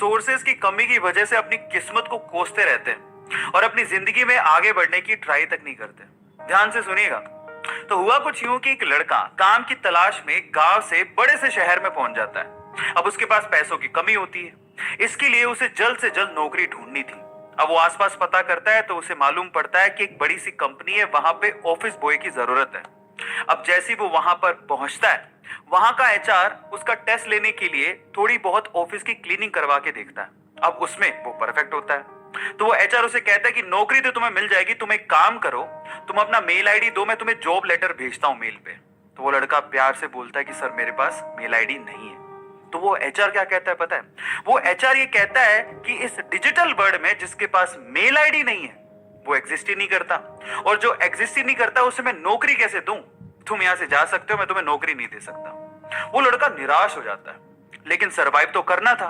Resources की कमी की वजह से अपनी किस्मत को कोसते रहते हैं और अपनी जिंदगी में आगे बढ़ने की ट्राई तक नहीं करते। ध्यान से सुनिएगा। तो हुआ कुछ यूं कि एक लड़का काम की तलाश में गांव से बड़े से शहर में पहुंच जाता है। अब उसके पास पैसों की कमी होती है, इसके लिए उसे जल्द से जल्द नौकरी ढूंढनी थी। अब वो आसपास पता करता है तो उसे मालूम पड़ता है कि एक बड़ी सी कंपनी है, वहां पे ऑफिस बॉय की जरूरत है। अब जैसे ही वो वहां पर पहुंचता है, वहां का एचआर उसका टेस्ट लेने के लिए थोड़ी बहुत ऑफिस की क्लीनिंग करवा के देखता है। अब उसमें वो परफेक्ट होता है, तो वो एचआर उसे कहता है कि नौकरी तो तुम्हें मिल जाएगी, तुम एक काम करो, तुम अपना मेल आईडी दो, मैं तुम्हें जॉब लेटर भेजता हूं मेल पे। तो वो लड़का प्यार से बोलता है कि सर मेरे पास मेल आईडी नहीं है। तो वो एचआर क्या कहता है पता है? वो एचआर ये कहता है कि इस डिजिटल वर्ल्ड में जिसके पास मेल आईडी नहीं है वो एग्जिस्ट ही नहीं करता, और जो एग्जिस्ट ही नहीं करता उसे मैं नौकरी कैसे दूं? तुम यहां से जा सकते हो, मैं तुम्हें नौकरी नहीं दे सकता। वो लड़का निराश हो जाता है, लेकिन सरवाइव तो करना था।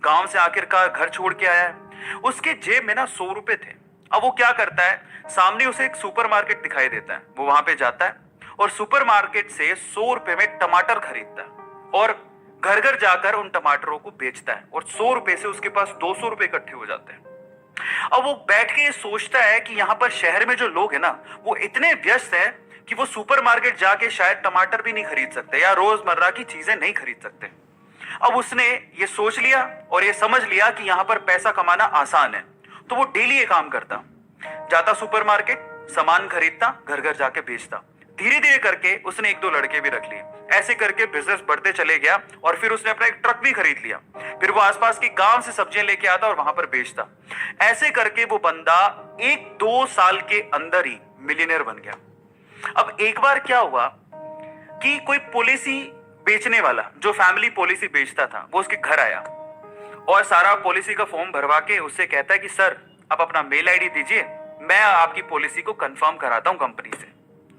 गांव से आखिरकार घर छोड़ के आया है, उसके जेब में ना 100 रुपए थे। अब वो क्या करता है, सामने उसे एक सुपरमार्केट दिखाई देता है, वो वहां पे जाता है और सुपरमार्केट से 100 रुपए में टमाटर खरीदता है और घर घर जाकर उन टमाटरों को बेचता है, और 100 रुपए से उसके पास 200 रुपए इकट्ठे हो जाते हैं। अब वो बैठ के सोचता है कि यहाँ पर शहर में जो लोग हैं ना, वो इतने व्यस्त हैं कि वो सुपरमार्केट जाके शायद टमाटर भी नहीं खरीद सकते या रोजमर्रा की चीजें नहीं खरीद सकते। अब उसने ये सोच लिया और ये समझ लिया कि यहाँ पर पैसा कमाना आसान है, तो वो डेली ये काम करता, जाता सुपरमार्केट, सामान खरीदता, घर घर जाके बेचता। धीरे धीरे करके उसने एक दो लड़के भी रख लिए। ऐसे करके बिजनेस बढ़ते चले गया और फिर उसने अपना एक ट्रक भी खरीद लिया। फिर वो आसपास के गांव से सब्जियां लेके आता और वहां पर बेचता। ऐसे करके वो बंदा 1-2 साल के अंदर ही मिलियनर बन गया। अब एक बार क्या हुआ कि कोई पॉलिसी बेचने वाला, जो फैमिली पॉलिसी बेचता था, वो उसके घर आया और सारा पॉलिसी का फॉर्म भरवा के उससे कहता है कि सर आप अपना मेल आईडी दीजिए, मैं आपकी पॉलिसी को कंफर्म कराता हूं कंपनी से।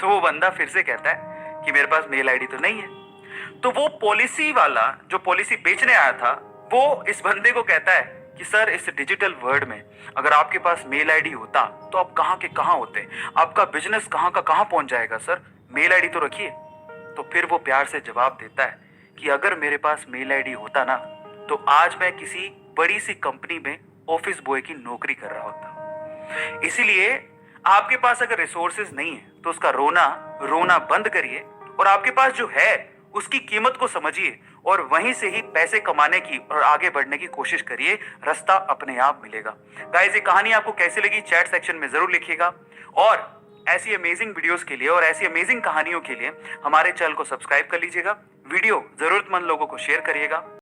तो वो बंदा फिर से कहता है कि मेरे पास मेल आईडी तो नहीं है। तो वो पॉलिसी वाला जो पॉलिसी बेचने आया था, वो इस बंदे को कहता है कि सर इस डिजिटल वर्ल्ड में अगर आपके पास मेल आईडी होता तो आप कहाँ के कहाँ होते, आपका बिजनेस कहाँ का कहाँ पहुंच जाएगा, सर मेल आईडी तो रखिए। तो फिर वो प्यार से जवाब देता है कि अगर मेरे पास मेल आईडी होता ना, तो आज मैं किसी बड़ी सी कंपनी में ऑफिस बॉय की नौकरी कर रहा होता। इसीलिए आपके पास अगर रिसोर्सेज नहीं है तो उसका रोना बंद करिए और आपके पास जो है उसकी कीमत को समझिए और वहीं से ही पैसे कमाने की और आगे बढ़ने की कोशिश करिए। रास्ता अपने आप मिलेगा। गाइस, ये कहानी आपको कैसी लगी चैट सेक्शन में जरूर लिखिएगा, और ऐसी अमेजिंग वीडियोस के लिए और ऐसी अमेजिंग कहानियों के लिए हमारे चैनल को सब्सक्राइब कर लीजिएगा। वीडियो जरूरतमंद लोगों को शेयर करिएगा।